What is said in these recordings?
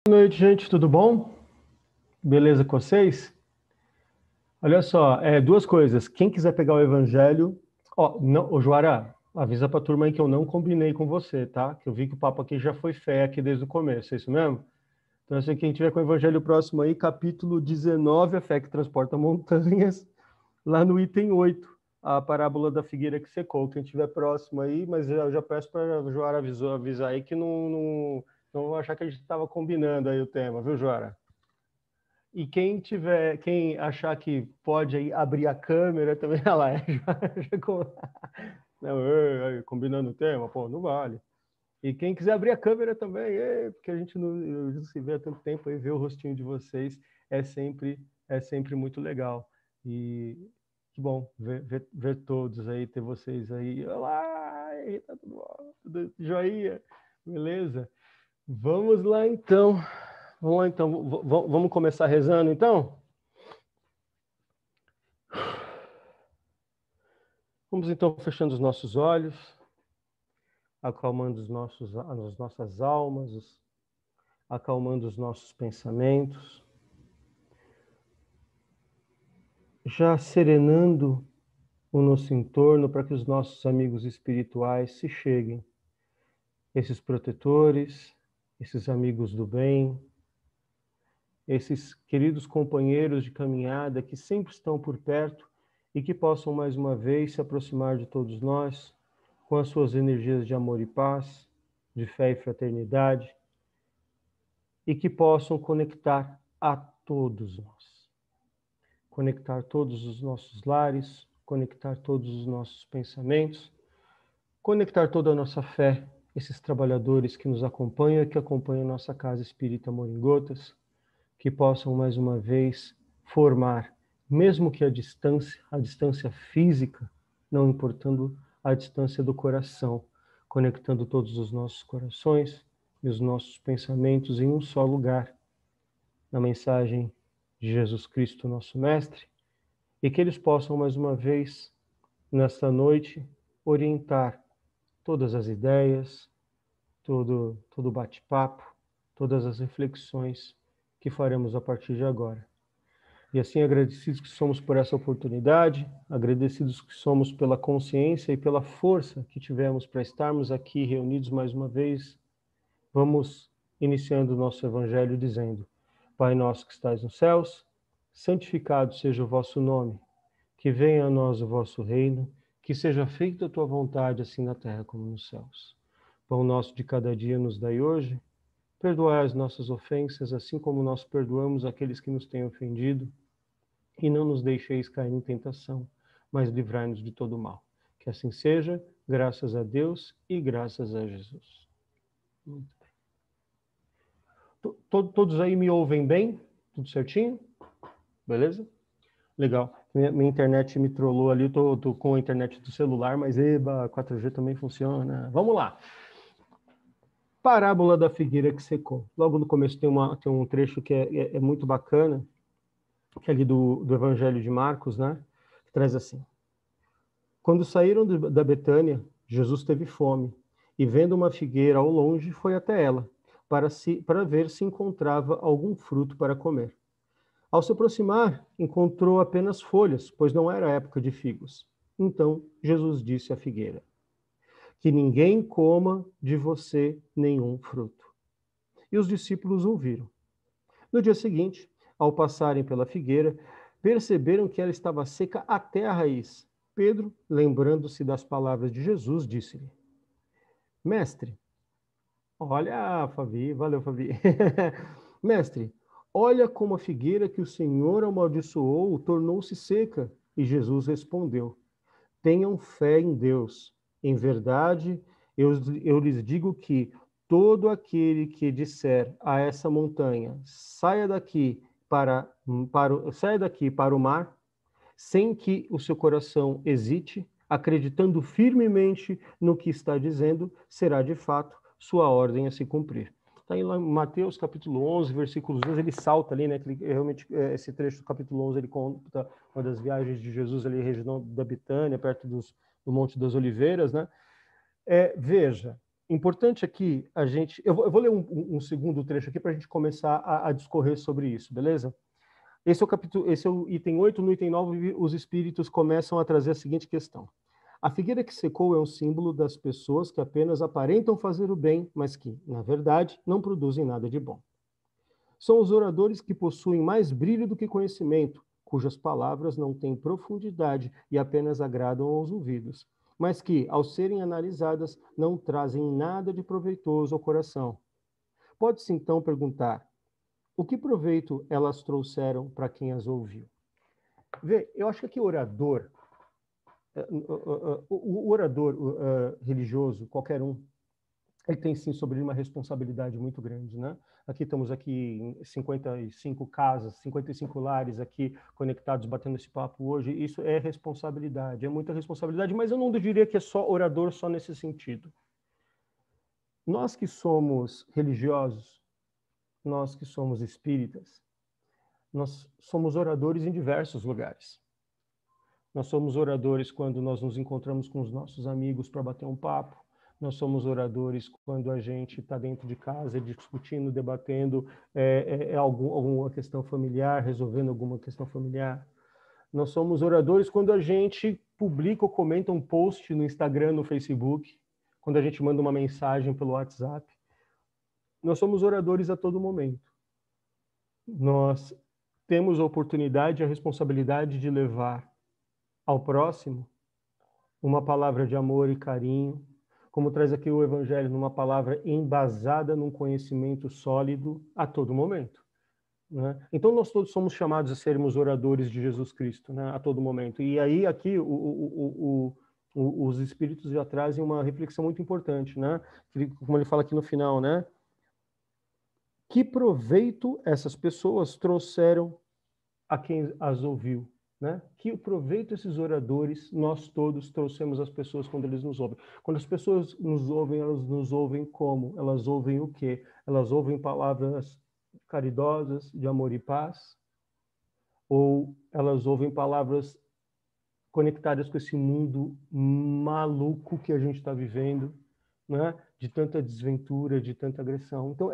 Boa noite, gente, tudo bom? Beleza com vocês? Olha só, duas coisas. Quem quiser pegar o evangelho... Ó, não, ô Joara, avisa pra turma aí que eu não combinei com você, tá? Que eu vi que o papo aqui já foi fé aqui desde o começo, é isso mesmo? Então, assim, quem tiver com o evangelho próximo aí, capítulo 19, a fé que transporta montanhas, lá no item 8, a parábola da figueira que secou. Quem tiver próximo aí, mas eu já peço para o Joara avisar aí que não vou achar que a gente estava combinando aí o tema, viu, Joara? E quem achar que pode aí abrir a câmera também, olha lá, não, combinando o tema, pô, não vale. E quem quiser abrir a câmera também, porque a gente não se vê há tanto tempo aí, ver o rostinho de vocês é sempre muito legal. E que bom ver todos aí, ter vocês aí. Olá, tá tudo bom? Tudo joinha? Beleza? Vamos lá então. Vamos começar rezando então? Vamos então fechando os nossos olhos, acalmando as nossas almas, acalmando os nossos pensamentos, já serenando o nosso entorno para que os nossos amigos espirituais se cheguem. Esses protetores, esses amigos do bem, esses queridos companheiros de caminhada que sempre estão por perto e que possam mais uma vez se aproximar de todos nós com as suas energias de amor e paz, de fé e fraternidade, e que possam conectar a todos nós. Conectar todos os nossos lares, conectar todos os nossos pensamentos, conectar toda a nossa fé, esses trabalhadores que nos acompanham e que acompanham a nossa Casa Espírita Amor em Gotas, que possam mais uma vez formar, mesmo que a distância física, não importando a distância do coração, conectando todos os nossos corações e os nossos pensamentos em um só lugar, na mensagem de Jesus Cristo, nosso Mestre, e que eles possam mais uma vez, nesta noite, orientar todas as ideias, todo bate-papo, todas as reflexões que faremos a partir de agora. E assim, agradecidos que somos por essa oportunidade, agradecidos que somos pela consciência e pela força que tivemos para estarmos aqui reunidos mais uma vez, vamos iniciando o nosso evangelho dizendo: Pai nosso que estais nos céus, santificado seja o vosso nome, que venha a nós o vosso reino, que seja feita a tua vontade, assim na terra como nos céus. Pão nosso de cada dia nos dai hoje, perdoai as nossas ofensas, assim como nós perdoamos aqueles que nos têm ofendido, e não nos deixeis cair em tentação, mas livrai-nos de todo mal. Que assim seja, graças a Deus e graças a Jesus. Muito bem. Todos aí me ouvem bem? Tudo certinho? Beleza? Legal. Minha internet me trollou ali, tô com a internet do celular, mas 4G também funciona. Vamos lá. Parábola da figueira que secou. Logo no começo tem um trecho que é muito bacana, que é ali do Evangelho de Marcos, né? Que traz assim: Quando saíram da Betânia, Jesus teve fome, e vendo uma figueira ao longe, foi até ela, para ver se encontrava algum fruto para comer. Ao se aproximar, encontrou apenas folhas, pois não era época de figos. Então Jesus disse à figueira: Que ninguém coma de você nenhum fruto. E os discípulos ouviram. No dia seguinte, ao passarem pela figueira, perceberam que ela estava seca até a raiz. Pedro, lembrando-se das palavras de Jesus, disse-lhe: Mestre, olha, Fabi, valeu, Fabi. Mestre, olha como a figueira que o Senhor amaldiçoou tornou-se seca. E Jesus respondeu: Tenham fé em Deus. Em verdade, eu lhes digo que todo aquele que disser a essa montanha, saia daqui para o mar, sem que o seu coração hesite, acreditando firmemente no que está dizendo, será de fato sua ordem a se cumprir. Está em Mateus capítulo 11, versículos 2, ele salta ali, né? Realmente, esse trecho do capítulo 11, ele conta uma das viagens de Jesus ali, região da Betânia, perto do Monte das Oliveiras, né? Veja, Importante aqui a gente... Eu vou ler um segundo trecho aqui para a gente começar a discorrer sobre isso, beleza? Esse é o item 8. No item 9, os espíritos começam a trazer a seguinte questão. A figueira que secou é um símbolo das pessoas que apenas aparentam fazer o bem, mas que, na verdade, não produzem nada de bom. São os oradores que possuem mais brilho do que conhecimento, cujas palavras não têm profundidade e apenas agradam aos ouvidos, mas que, ao serem analisadas, não trazem nada de proveitoso ao coração. Pode-se então perguntar: o que proveito elas trouxeram para quem as ouviu? Vê, eu acho que aqui o orador religioso, qualquer um, ele tem sim sobre ele uma responsabilidade muito grande, né? Aqui estamos aqui em 55 casas, 55 lares aqui conectados, batendo esse papo hoje. Isso é responsabilidade, é muita responsabilidade, mas eu não diria que é só orador só nesse sentido. Nós que somos religiosos, nós que somos espíritas, nós somos oradores em diversos lugares. Nós somos oradores quando nós nos encontramos com os nossos amigos para bater um papo. Nós somos oradores quando a gente está dentro de casa discutindo, debatendo alguma questão familiar, resolvendo alguma questão familiar. Nós somos oradores quando a gente publica ou comenta um post no Instagram, no Facebook, quando a gente manda uma mensagem pelo WhatsApp. Nós somos oradores a todo momento. Nós temos a oportunidade e a responsabilidade de levar ao próximo uma palavra de amor e carinho, como traz aqui o Evangelho, numa palavra embasada num conhecimento sólido a todo momento. Né? Então, nós todos somos chamados a sermos oradores de Jesus Cristo, né? A todo momento. E aí, aqui, os Espíritos já trazem uma reflexão muito importante, né? Como ele fala aqui no final, né? Que proveito essas pessoas trouxeram a quem as ouviu? Né? Que proveito esses oradores, nós todos trouxemos às pessoas quando eles nos ouvem. Quando as pessoas nos ouvem, elas nos ouvem como? Elas ouvem o quê? Elas ouvem palavras caridosas, de amor e paz? Ou elas ouvem palavras conectadas com esse mundo maluco que a gente está vivendo, né? De tanta desventura, de tanta agressão? Então,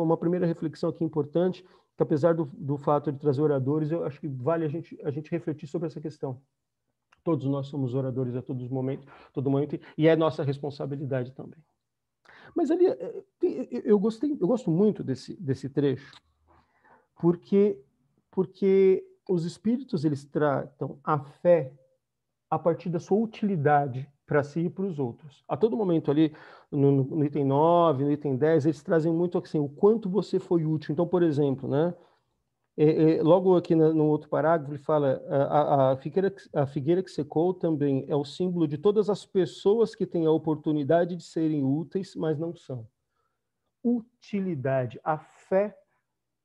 uma primeira reflexão aqui importante, que apesar do fato de trazer oradores, eu acho que vale a gente refletir sobre essa questão. Todos nós somos oradores a todo momento, e é nossa responsabilidade também. Mas ali, eu gosto muito desse trecho, porque os espíritos, eles tratam a fé a partir da sua utilidade para si e para os outros. A todo momento ali, no item 9, no item 10, eles trazem muito assim, o quanto você foi útil. Então, por exemplo, né, logo aqui no outro parágrafo, ele fala: a figueira que secou também é o símbolo de todas as pessoas que têm a oportunidade de serem úteis, mas não são. Utilidade, a fé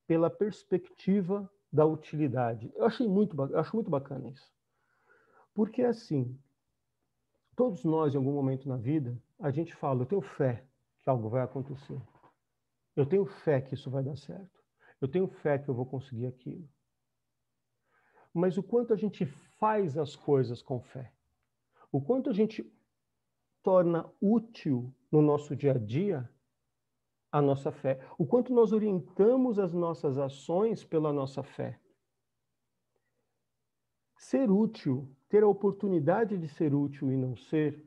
pela perspectiva da utilidade. Eu acho muito bacana isso. Porque, assim, todos nós, em algum momento na vida, a gente fala: eu tenho fé que algo vai acontecer. Eu tenho fé que isso vai dar certo. Eu tenho fé que eu vou conseguir aquilo. Mas o quanto a gente faz as coisas com fé, o quanto a gente torna útil no nosso dia a dia a nossa fé, o quanto nós orientamos as nossas ações pela nossa fé. Ser útil, ter a oportunidade de ser útil e não ser,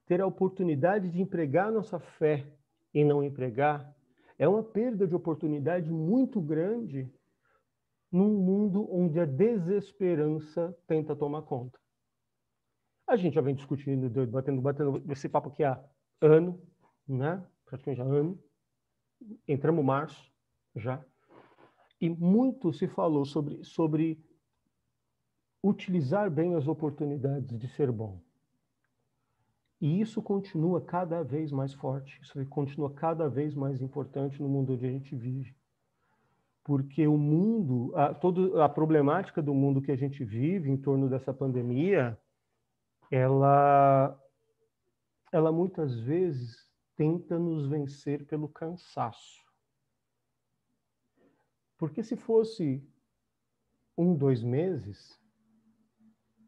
ter a oportunidade de empregar nossa fé e não empregar, é uma perda de oportunidade muito grande num mundo onde a desesperança tenta tomar conta. A gente já vem discutindo, batendo esse papo aqui há ano, né? Praticamente há ano. Entramos março já. E muito se falou sobre utilizar bem as oportunidades de ser bom. E isso continua cada vez mais forte, isso continua cada vez mais importante no mundo onde a gente vive. Porque o mundo, toda a problemática do mundo que a gente vive em torno dessa pandemia, ela muitas vezes tenta nos vencer pelo cansaço. Porque se fosse 1, 2 meses,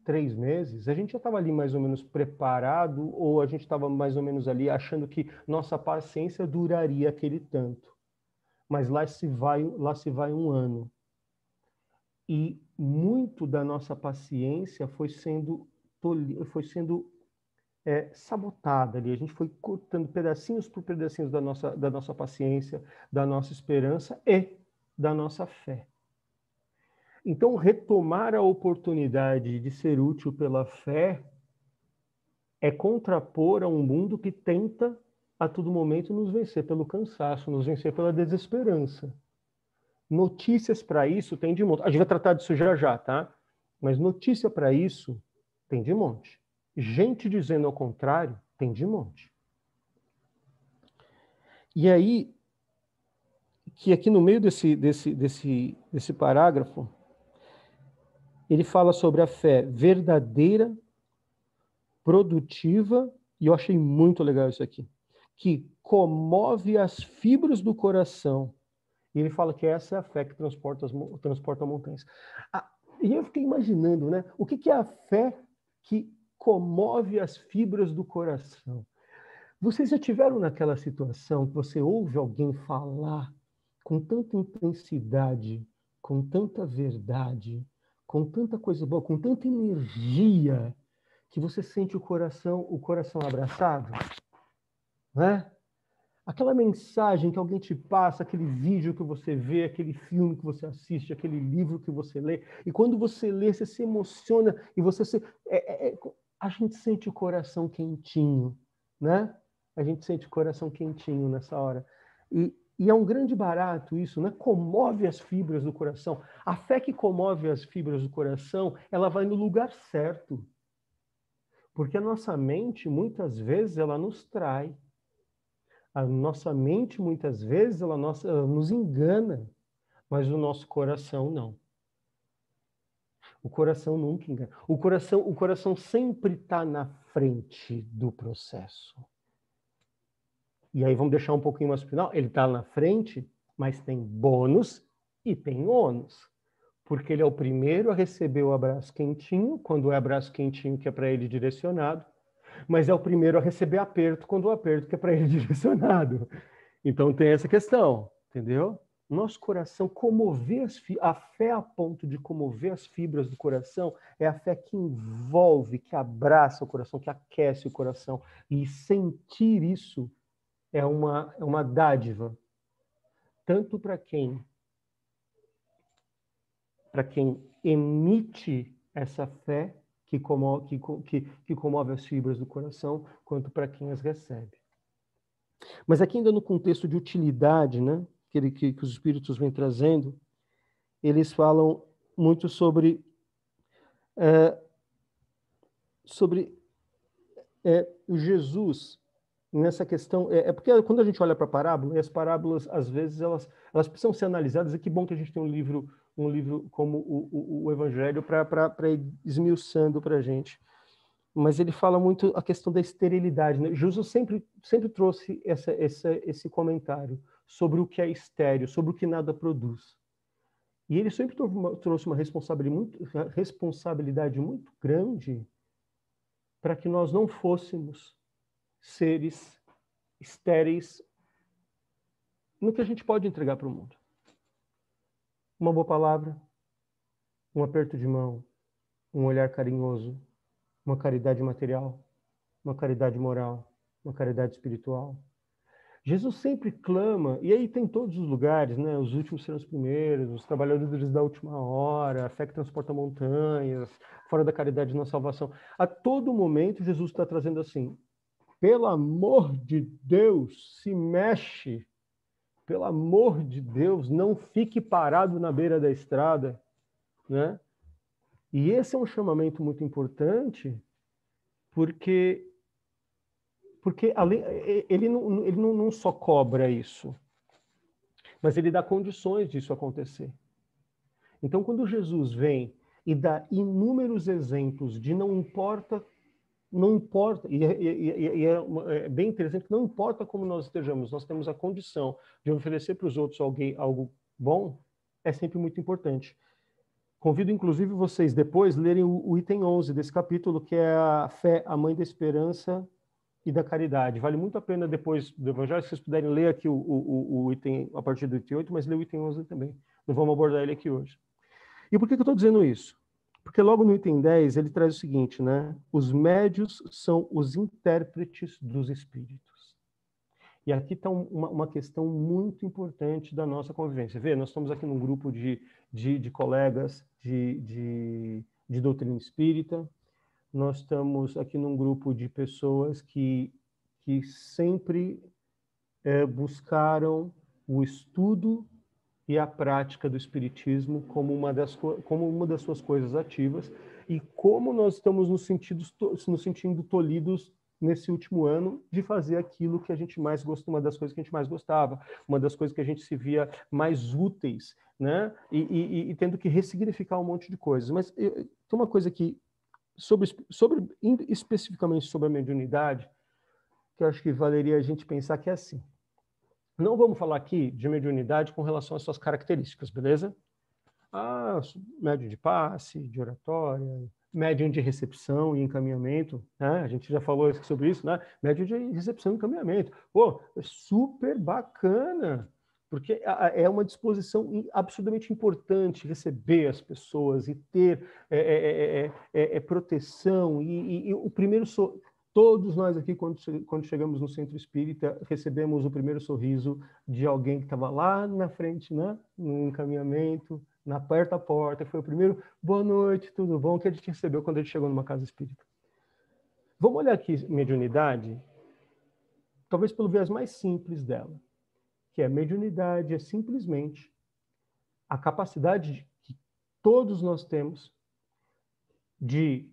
3 meses, a gente já estava ali mais ou menos preparado, ou a gente estava mais ou menos ali achando que nossa paciência duraria aquele tanto. Mas lá se vai um ano. E muito da nossa paciência foi sendo sabotada ali. A gente foi cortando pedacinhos por pedacinhos da nossa paciência, da nossa esperança e da nossa fé. Então, retomar a oportunidade de ser útil pela fé é contrapor a um mundo que tenta, a todo momento, nos vencer pelo cansaço, nos vencer pela desesperança. Notícias para isso tem de monte. A gente vai tratar disso já já, tá? Mas notícia para isso tem de monte. Gente dizendo ao contrário tem de monte. E aí, que aqui no meio desse parágrafo, ele fala sobre a fé verdadeira, produtiva, e eu achei muito legal isso aqui, que comove as fibras do coração. E ele fala que essa é a fé que transporta montanhas. E eu fiquei imaginando, né? O que é a fé que comove as fibras do coração? Vocês já tiveram naquela situação que você ouve alguém falar com tanta intensidade, com tanta verdade, com tanta coisa boa, com tanta energia, que você sente o coração abraçado? Né? Aquela mensagem que alguém te passa, aquele vídeo que você vê, aquele filme que você assiste, aquele livro que você lê, e quando você lê, você se emociona e a gente sente o coração quentinho, né? A gente sente o coração quentinho nessa hora. E é um grande barato isso, né? Comove as fibras do coração. A fé que comove as fibras do coração, ela vai no lugar certo. Porque a nossa mente, muitas vezes, ela nos trai. A nossa mente, muitas vezes, ela nos engana, mas o nosso coração não. O coração nunca engana. O coração sempre está na frente do processo. E aí vamos deixar um pouquinho mais para o final. Ele está na frente, mas tem bônus e tem ônus. Porque ele é o primeiro a receber o abraço quentinho, quando é abraço quentinho que é para ele direcionado, mas é o primeiro a receber aperto, quando o aperto que é para ele direcionado. Então tem essa questão, entendeu? Nosso coração, a fé a ponto de comover as fibras do coração é a fé que envolve, que abraça o coração, que aquece o coração. E sentir isso é uma dádiva, tanto para quem emite essa fé que comove as fibras do coração, quanto para quem as recebe. Mas aqui ainda no contexto de utilidade, né, que os espíritos vêm trazendo, eles falam muito sobre Jesus nessa questão. Porque quando a gente olha para a parábola, e as parábolas, às vezes, elas precisam ser analisadas, e que bom que a gente tem um livro como o Evangelho para ir esmiuçando para a gente. Mas ele fala muito a questão da esterilidade, né? Jesus sempre trouxe esse comentário sobre o que é estéril, sobre o que nada produz. E ele sempre trouxe uma responsabilidade muito grande para que nós não fôssemos seres estéreis no que a gente pode entregar para o mundo. Uma boa palavra, um aperto de mão, um olhar carinhoso, uma caridade material, uma caridade moral, uma caridade espiritual. Jesus sempre clama, e aí tem todos os lugares, né? Os últimos serão os primeiros, os trabalhadores da última hora, a fé que transporta montanhas, fora da caridade na salvação. A todo momento, Jesus está trazendo assim, pelo amor de Deus, se mexe. Pelo amor de Deus, não fique parado na beira da estrada, né? E esse é um chamamento muito importante, porque ele não só cobra isso, mas ele dá condições disso acontecer. Então, quando Jesus vem e dá inúmeros exemplos de não importa, e é bem interessante que não importa como nós estejamos, nós temos a condição de oferecer para os outros algo bom, é sempre muito importante. Convido, inclusive, vocês depois lerem o item 11 desse capítulo, que é a fé, a mãe da esperança e da caridade. Vale muito a pena depois do Evangelho, se vocês puderem ler aqui o item, a partir do item 8, mas ler o item 11 também. Não vamos abordar ele aqui hoje. E por que eu estou dizendo isso? Porque logo no item 10 ele traz o seguinte, né? Os médios são os intérpretes dos espíritos. E aqui está uma questão muito importante da nossa convivência. Vê, nós estamos aqui num grupo de colegas de doutrina espírita, nós estamos aqui num grupo de pessoas que sempre buscaram o estudo e a prática do espiritismo como uma das suas coisas ativas, e como nós estamos nos sentindo tolhidos nesse último ano de fazer aquilo que a gente mais gosta, uma das coisas que a gente mais gostava, uma das coisas que a gente se via mais úteis, né? E tendo que ressignificar um monte de coisas. Mas tem uma coisa que, especificamente sobre a mediunidade, que eu acho que valeria a gente pensar que é assim. Não vamos falar aqui de mediunidade com relação às suas características, beleza? Médium de passe, de oratória, médium de recepção e encaminhamento, né? A gente já falou sobre isso, né? Médium de recepção e encaminhamento. Pô, é super bacana, porque é uma disposição absurdamente importante receber as pessoas e ter proteção. E o primeiro... Todos nós aqui, quando chegamos no centro espírita, recebemos o primeiro sorriso de alguém que estava lá na frente, né? No encaminhamento, na porta a porta, foi o primeiro boa noite, tudo bom, que a gente recebeu quando a gente chegou numa casa espírita. Vamos olhar aqui mediunidade, talvez pelo viés mais simples dela, que é mediunidade é simplesmente a capacidade que todos nós temos de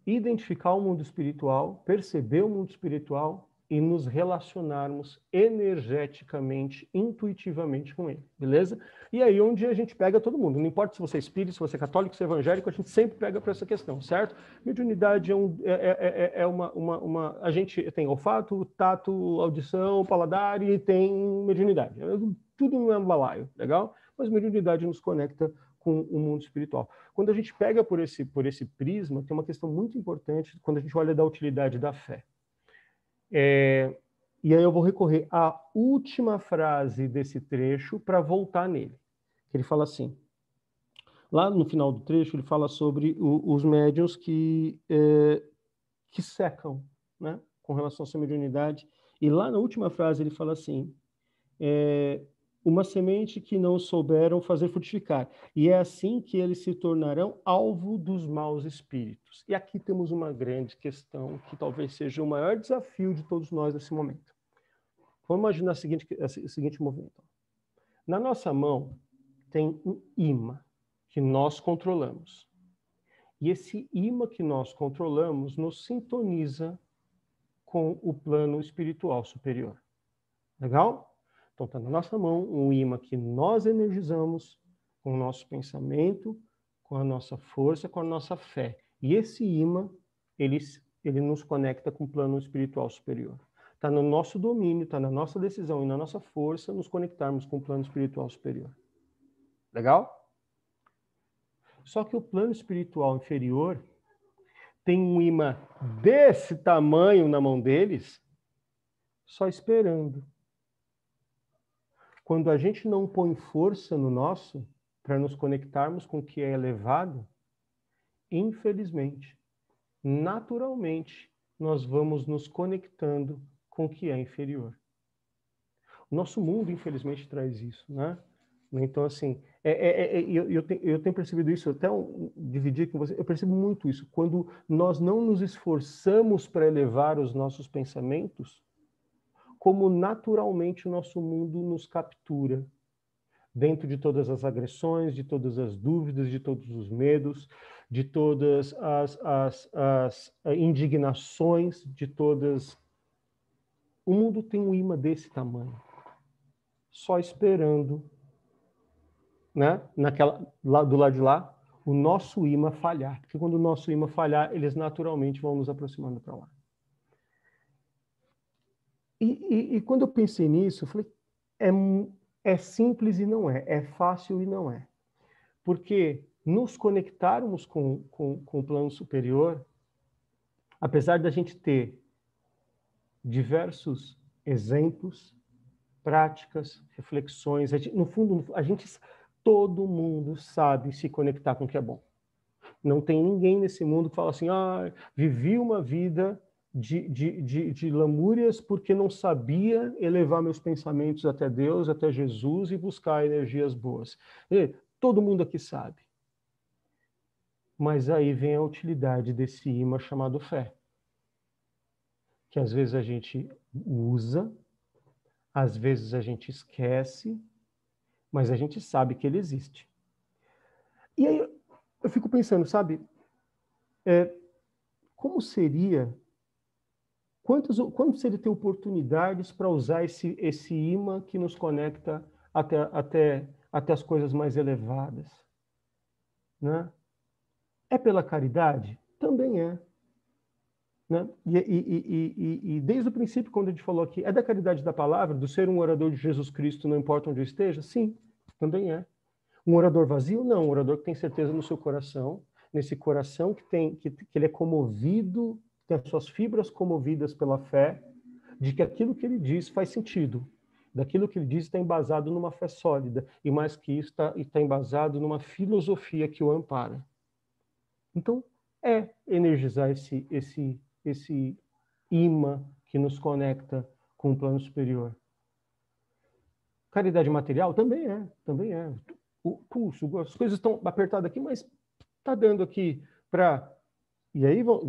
identificar o mundo espiritual, perceber o mundo espiritual e nos relacionarmos energeticamente, intuitivamente com ele, beleza? E aí onde a gente pega todo mundo, não importa se você é espírita, se você é católico, se é evangélico, a gente sempre pega para essa questão, certo? Mediunidade é uma... A gente tem olfato, tato, audição, paladar e tem mediunidade. Tudo no mesmo balaio, legal? Mas mediunidade nos conecta com o mundo espiritual. Quando a gente pega por esse prisma, tem uma questão muito importante quando a gente olha da utilidade da fé. E aí eu vou recorrer à última frase desse trecho para voltar nele. Ele fala assim, lá no final do trecho, ele fala sobre os médiuns que secam, né, com relação à sua mediunidade. E lá na última frase ele fala assim, uma semente que não souberam fazer frutificar. E é assim que eles se tornarão alvo dos maus espíritos. E aqui temos uma grande questão, que talvez seja o maior desafio de todos nós nesse momento. Vamos imaginar o seguinte movimento. Na nossa mão tem um imã que nós controlamos. E esse imã que nós controlamos nos sintoniza com o plano espiritual superior. Legal? Então, está na nossa mão um imã que nós energizamos com o nosso pensamento, com a nossa força, com a nossa fé. E esse imã, ele nos conecta com o plano espiritual superior. Está no nosso domínio, está na nossa decisão e na nossa força nos conectarmos com o plano espiritual superior. Legal? Só que o plano espiritual inferior tem um imã desse tamanho na mão deles, só esperando. Quando a gente não põe força no nosso, para nos conectarmos com o que é elevado, infelizmente, naturalmente, nós vamos nos conectando com o que é inferior. O nosso mundo, infelizmente, traz isso, né? Então, assim, eu tenho percebido isso, até dividir com você, eu percebo muito isso. Quando nós não nos esforçamos para elevar os nossos pensamentos, como naturalmente o nosso mundo nos captura, dentro de todas as agressões, de todas as dúvidas, de todos os medos, de todas as indignações, de todas... O mundo tem um imã desse tamanho, só esperando, né, do lado de lá, o nosso imã falhar. Porque quando o nosso imã falhar, eles naturalmente vão nos aproximando para lá. E quando eu pensei nisso, eu falei, é simples e não é fácil e não é. Porque nos conectarmos com o plano superior, apesar da gente ter diversos exemplos, práticas, reflexões, no fundo, todo mundo sabe se conectar com o que é bom. Não tem ninguém nesse mundo que fala assim, vivi uma vida de lamúrias porque não sabia elevar meus pensamentos até Deus, até Jesus e buscar energias boas. Todo mundo aqui sabe. Mas aí vem a utilidade desse imã chamado fé, que às vezes a gente usa, às vezes a gente esquece, mas a gente sabe que ele existe. E aí eu fico pensando, sabe, como seria, quando seria ter oportunidades para usar esse imã que nos conecta até as coisas mais elevadas, né? É pela caridade? Também é. Né? E desde o princípio, quando a gente falou aqui, é da caridade da palavra, do ser um orador de Jesus Cristo, não importa onde eu esteja? Sim, também é. Um orador vazio? Não, um orador que tem certeza no seu coração, nesse coração que ele é comovido, tem as suas fibras comovidas pela fé, de que aquilo que ele diz faz sentido, daquilo que ele diz está embasado numa fé sólida, e mais que isso, está embasado numa filosofia que o ampara. Então, energizar esse imã que nos conecta com o plano superior. Caridade material? Também é. Puxa, as coisas estão apertadas aqui, mas está dando aqui para... E aí vão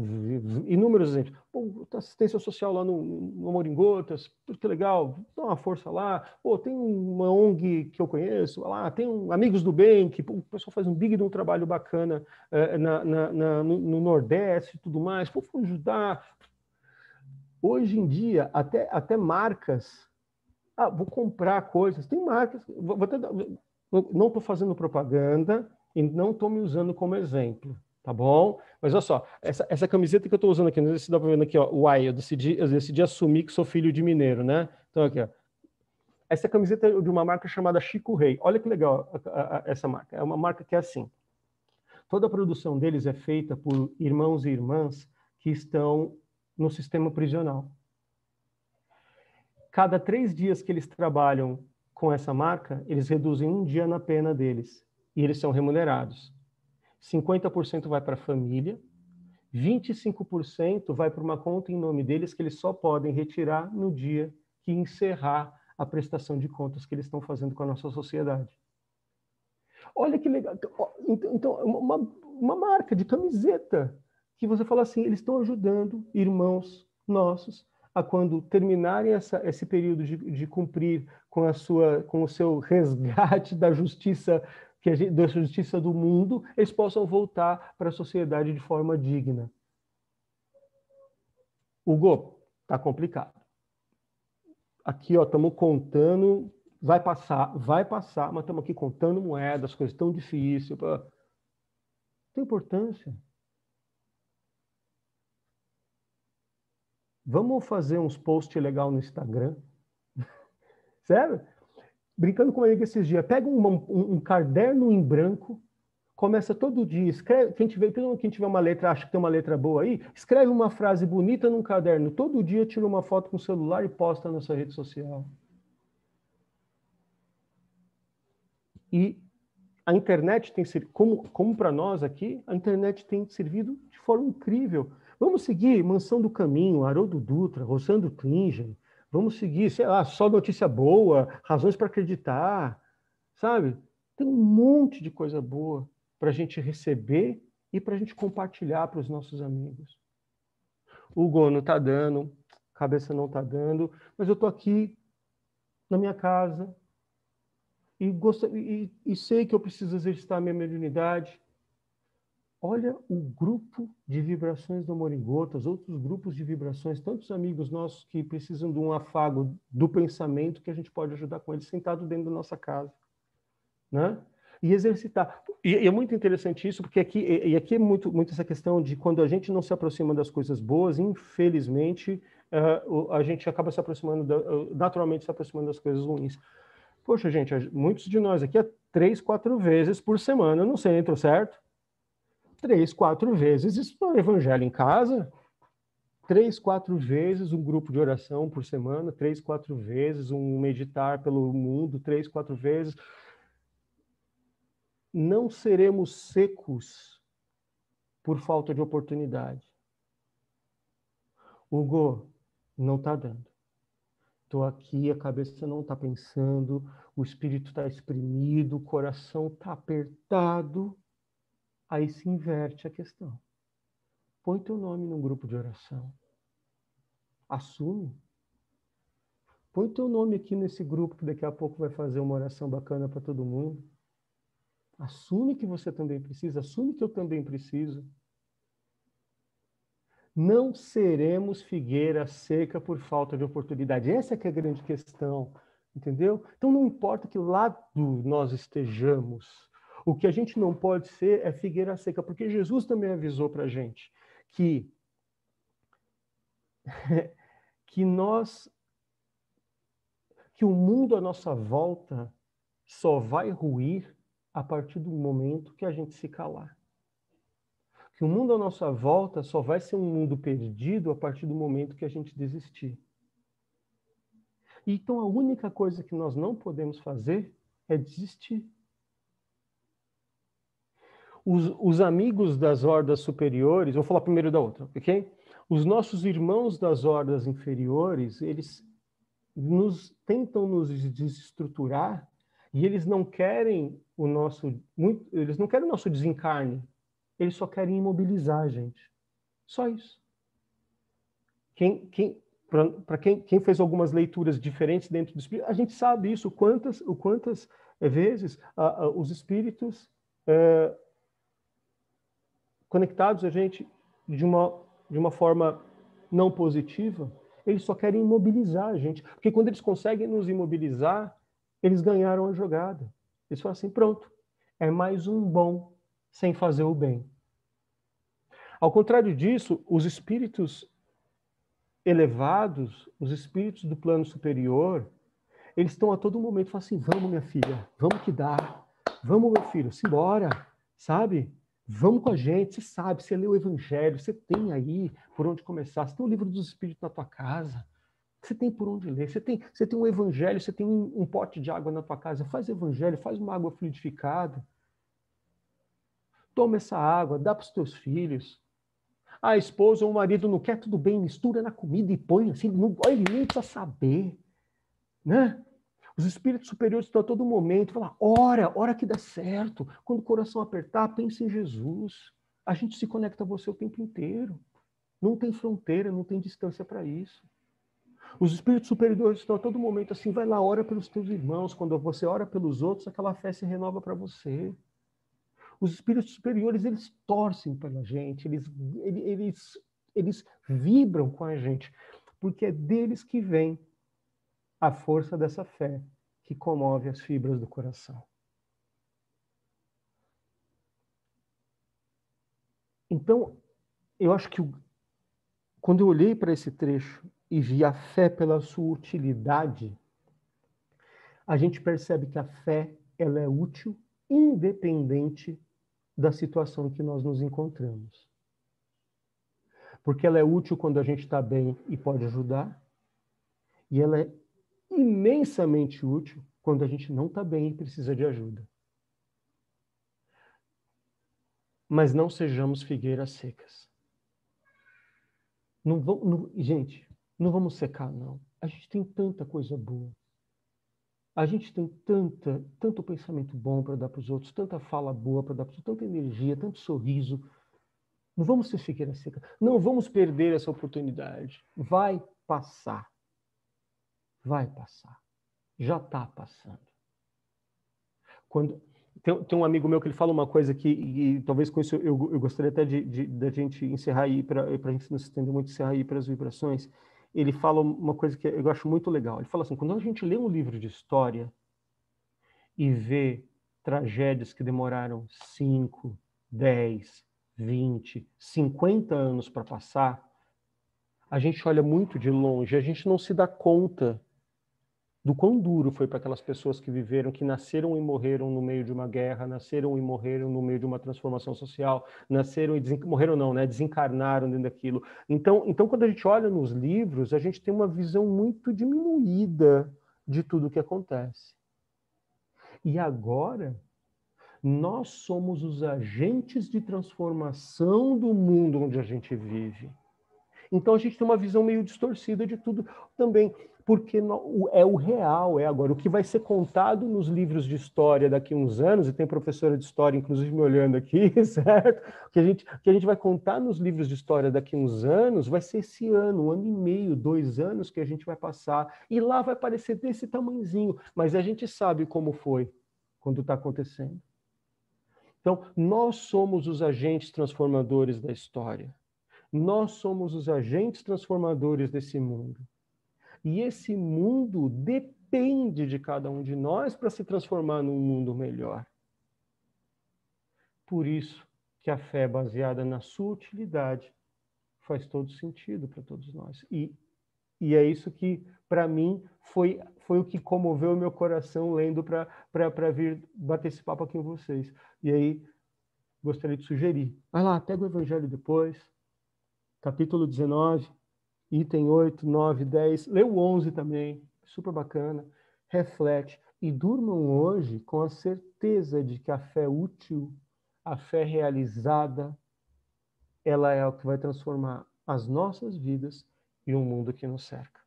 inúmeros exemplos. Pô, assistência social lá no Amor em Gotas, que legal, dá uma força lá. Pô, tem uma ONG que eu conheço, lá, tem Amigos do Bem, que o pessoal faz um big de um trabalho bacana no Nordeste e tudo mais. Pô, vou ajudar. Hoje em dia, até marcas... vou comprar coisas. Tem marcas... não estou fazendo propaganda e não estou me usando como exemplo. Tá bom? Mas olha só, essa camiseta que eu estou usando aqui, não sei se dá para ver aqui, ó, Uai, eu decidi assumir que sou filho de mineiro, né? Então aqui, ó. Essa camiseta é de uma marca chamada Chico Rei. Olha que legal essa marca. É uma marca que é assim. Toda a produção deles é feita por irmãos e irmãs que estão no sistema prisional. Cada 3 dias que eles trabalham com essa marca, eles reduzem 1 dia na pena deles. E eles são remunerados. 50% vai para a família, 25% vai para uma conta em nome deles que eles só podem retirar no dia que encerrar a prestação de contas que eles estão fazendo com a nossa sociedade. Olha que legal. Então, uma marca de camiseta que você fala assim, eles estão ajudando irmãos nossos a quando terminarem esse período de cumprir com o seu resgate da justiça da justiça do mundo, eles possam voltar para a sociedade de forma digna. Hugo, tá complicado. Aqui, ó, estamos contando, vai passar, mas estamos aqui contando moedas, coisas tão difíceis. Tem importância. Vamos fazer uns posts legais no Instagram? Sério? Brincando com ele esses dias, pega um caderno em branco, começa todo dia, escreve, quem tiver uma letra, acha que tem uma letra boa aí, escreve uma frase bonita num caderno, todo dia tira uma foto com o celular e posta na sua rede social. E a internet tem servido, como para nós aqui, a internet tem servido de forma incrível. Vamos seguir Mansão do Caminho, Haroldo Dutra, Rossandro Klinger, vamos seguir, sei lá, Só Notícia Boa, Razões para Acreditar, sabe? Tem um monte de coisa boa para a gente receber e para a gente compartilhar para os nossos amigos. Hugo, não está dando, cabeça não está dando, mas eu estou aqui na minha casa e sei que eu preciso exercitar a minha mediunidade. Olha o grupo de vibrações do Amor em Gotas, outros grupos de vibrações, tantos amigos nossos que precisam de um afago do pensamento que a gente pode ajudar com eles sentado dentro da nossa casa, né? E exercitar. E é muito interessante isso, porque aqui é muito essa questão de quando a gente não se aproxima das coisas boas, infelizmente, a gente acaba se aproximando, naturalmente se aproximando das coisas ruins. Poxa, gente, muitos de nós aqui é 3, 4 vezes por semana no centro, certo? 3, 4 vezes estudar o evangelho em casa. 3, 4 vezes um grupo de oração por semana, 3, 4 vezes um meditar pelo mundo, 3, 4 vezes. Não seremos secos por falta de oportunidade. Hugo, não está dando. Estou aqui, a cabeça não está pensando, o espírito está exprimido, o coração está apertado. Aí se inverte a questão. Põe teu nome num grupo de oração. Assume. Põe teu nome aqui nesse grupo que daqui a pouco vai fazer uma oração bacana para todo mundo. Assume que você também precisa, assume que eu também preciso. Não seremos figueira seca por falta de oportunidade. Essa é que é a grande questão, entendeu? Então não importa que lado nós estejamos, o que a gente não pode ser é figueira seca, porque Jesus também avisou para a gente que que o mundo à nossa volta só vai ruir a partir do momento que a gente se calar. Que o mundo à nossa volta só vai ser um mundo perdido a partir do momento que a gente desistir. Então a única coisa que nós não podemos fazer é desistir. Os amigos das hordas superiores, vou falar primeiro da outra, ok? Os nossos irmãos das hordas inferiores, eles tentam nos desestruturar e eles não querem eles não querem o nosso desencarne, eles só querem imobilizar a gente. Só isso. Para quem fez algumas leituras diferentes dentro do espírito, a gente sabe isso, quantas vezes os espíritos conectados a gente de uma forma não positiva, eles só querem imobilizar a gente. Porque quando eles conseguem nos imobilizar, eles ganharam a jogada. Eles falam assim, pronto, é mais um bom sem fazer o bem. Ao contrário disso, os espíritos elevados, os espíritos do plano superior, eles estão a todo momento falando assim, vamos minha filha, vamos que dá, vamos meu filho, simbora, sabe? Vamos com a gente, você sabe, você lê o Evangelho, você tem aí por onde começar, você tem o livro dos Espíritos na tua casa, você tem por onde ler, você tem um Evangelho, você tem um pote de água na tua casa, faz Evangelho, faz uma água fluidificada, toma essa água, dá para os teus filhos. A esposa ou o marido não quer, tudo bem, mistura na comida e põe assim, ele nem precisa saber, né? Os espíritos superiores estão a todo momento, falar, ora que dá certo. Quando o coração apertar, pense em Jesus. A gente se conecta a você o tempo inteiro. Não tem fronteira, não tem distância para isso. Os espíritos superiores estão a todo momento assim, vai lá, ora pelos teus irmãos. Quando você ora pelos outros, aquela fé se renova para você. Os espíritos superiores, eles torcem pela gente, eles vibram com a gente, porque é deles que vem a força dessa fé que comove as fibras do coração. Então, eu acho que quando eu olhei para esse trecho e vi a fé pela sua utilidade, a gente percebe que a fé ela é útil independente da situação em que nós nos encontramos. Porque ela é útil quando a gente está bem e pode ajudar, e ela é imensamente útil quando a gente não está bem e precisa de ajuda. Mas não sejamos figueiras secas. Gente, não vamos secar, não. A gente tem tanta coisa boa. A gente tem tanto pensamento bom para dar para os outros, tanta fala boa para dar para os outros, tanta energia, tanto sorriso. Não vamos ser figueira seca. Não vamos perder essa oportunidade. Vai passar. Vai passar. Já está passando. Tem um amigo meu que ele fala uma coisa que, e talvez com isso eu gostaria até de gente encerrar aí, para a gente não se estender muito, encerrar aí para as vibrações. Ele fala uma coisa que eu acho muito legal. Ele fala assim, quando a gente lê um livro de história e vê tragédias que demoraram 5, 10, 20, 50 anos para passar, a gente olha muito de longe, a gente não se dá conta do quão duro foi para aquelas pessoas que viveram, que nasceram e morreram no meio de uma guerra, nasceram e morreram no meio de uma transformação social, nasceram e morreram não, né? Desencarnaram dentro daquilo. Então, quando a gente olha nos livros, a gente tem uma visão muito diminuída de tudo o que acontece. E agora, nós somos os agentes de transformação do mundo onde a gente vive. Então a gente tem uma visão meio distorcida de tudo também, porque é o real, é agora. O que vai ser contado nos livros de história daqui a uns anos, e tem professora de história, inclusive, me olhando aqui, certo? O que a gente vai contar nos livros de história daqui a uns anos vai ser esse ano, 1 ano e meio, 2 anos que a gente vai passar. E lá vai parecer desse tamanhozinho, mas a gente sabe como foi quando está acontecendo. Então, nós somos os agentes transformadores da história. Nós somos os agentes transformadores desse mundo. E esse mundo depende de cada um de nós para se transformar num mundo melhor. Por isso que a fé baseada na sua utilidade faz todo sentido para todos nós. E é isso que, para mim, foi o que comoveu o meu coração lendo para vir bater esse papo aqui com vocês. E aí, gostaria de sugerir. Vai lá, pega o Evangelho depois, capítulo 19, item 8, 9, 10, lê o 11 também, super bacana, reflete e durmam hoje com a certeza de que a fé útil, a fé realizada, ela é o que vai transformar as nossas vidas e o mundo que nos cerca.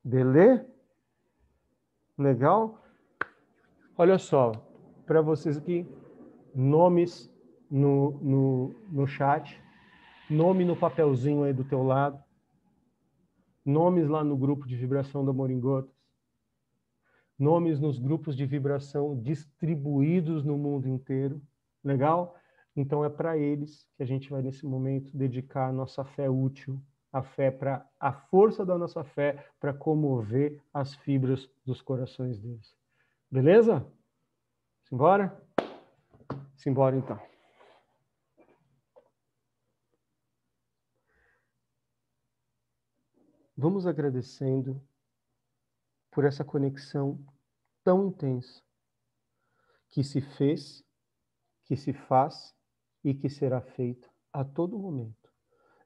Beleza? Legal? Olha só, para vocês aqui, nomes no chat, nome no papelzinho aí do teu lado, nomes lá no grupo de vibração do Amor em Gotas, nomes nos grupos de vibração distribuídos no mundo inteiro. Legal? Então é para eles que a gente vai, nesse momento, dedicar a nossa fé útil, a força da nossa fé para comover as fibras dos corações deles. Beleza? Simbora? Simbora então. Vamos agradecendo por essa conexão tão intensa que se fez, que se faz e que será feita a todo momento,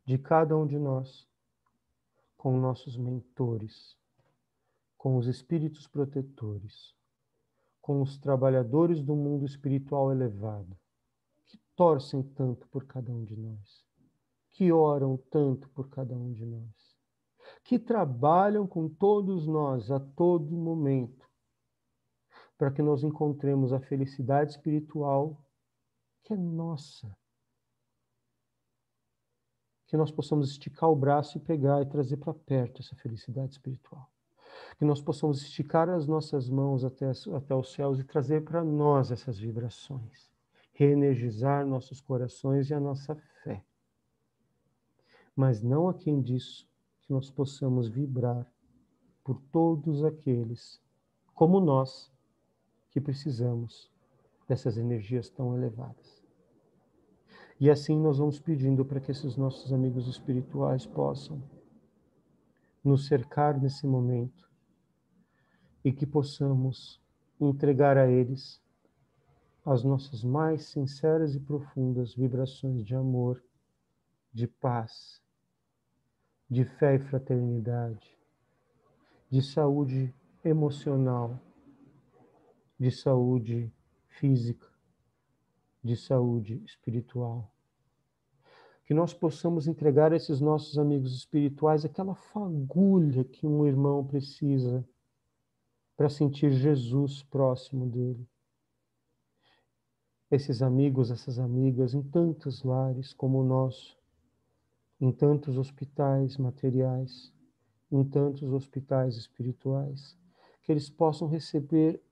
de cada um de nós, com nossos mentores, com os espíritos protetores, com os trabalhadores do mundo espiritual elevado, que torcem tanto por cada um de nós, que oram tanto por cada um de nós, que trabalham com todos nós a todo momento, para que nós encontremos a felicidade espiritual que é nossa. Que nós possamos esticar o braço e pegar e trazer para perto essa felicidade espiritual. Que nós possamos esticar as nossas mãos até os céus e trazer para nós essas vibrações. Reenergizar nossos corações e a nossa fé. Mas não aquém disso, que nós possamos vibrar por todos aqueles, como nós, que precisamos dessas energias tão elevadas. E assim nós vamos pedindo para que esses nossos amigos espirituais possam nos cercar nesse momento e que possamos entregar a eles as nossas mais sinceras e profundas vibrações de amor, de paz, de fé e fraternidade, de saúde emocional, de saúde física, de saúde espiritual. Que nós possamos entregar a esses nossos amigos espirituais aquela fagulha que um irmão precisa para sentir Jesus próximo dele. Esses amigos, essas amigas, em tantos lares como o nosso, em tantos hospitais materiais, em tantos hospitais espirituais, que eles possam receber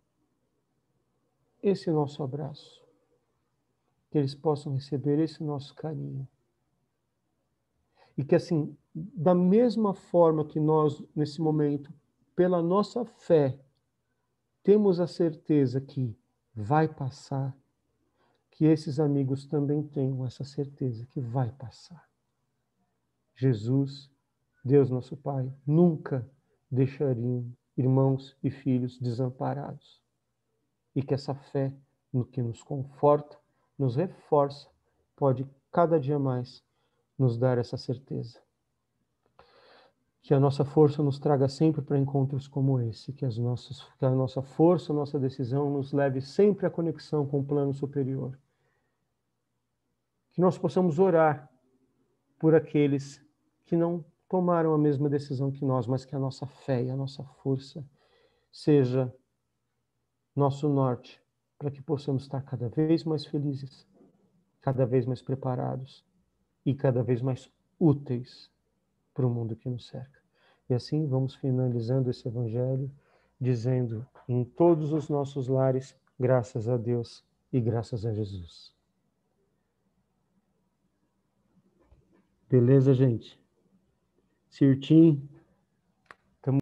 esse nosso abraço, que eles possam receber esse nosso carinho. E que assim, da mesma forma que nós, nesse momento, pela nossa fé, temos a certeza que vai passar, que esses amigos também tenham essa certeza que vai passar. Jesus, Deus nosso Pai, nunca deixariam irmãos e filhos desamparados. E que essa fé, no que nos conforta, nos reforça, pode cada dia mais nos dar essa certeza. Que a nossa força nos traga sempre para encontros como esse, que a nossa força, a nossa decisão nos leve sempre à conexão com o plano superior. Que nós possamos orar por aqueles que não tomaram a mesma decisão que nós, mas que a nossa fé e a nossa força seja nosso norte, para que possamos estar cada vez mais felizes, cada vez mais preparados e cada vez mais úteis para o mundo que nos cerca. E assim vamos finalizando esse evangelho, dizendo em todos os nossos lares, graças a Deus e graças a Jesus. Beleza, gente? Sirtim,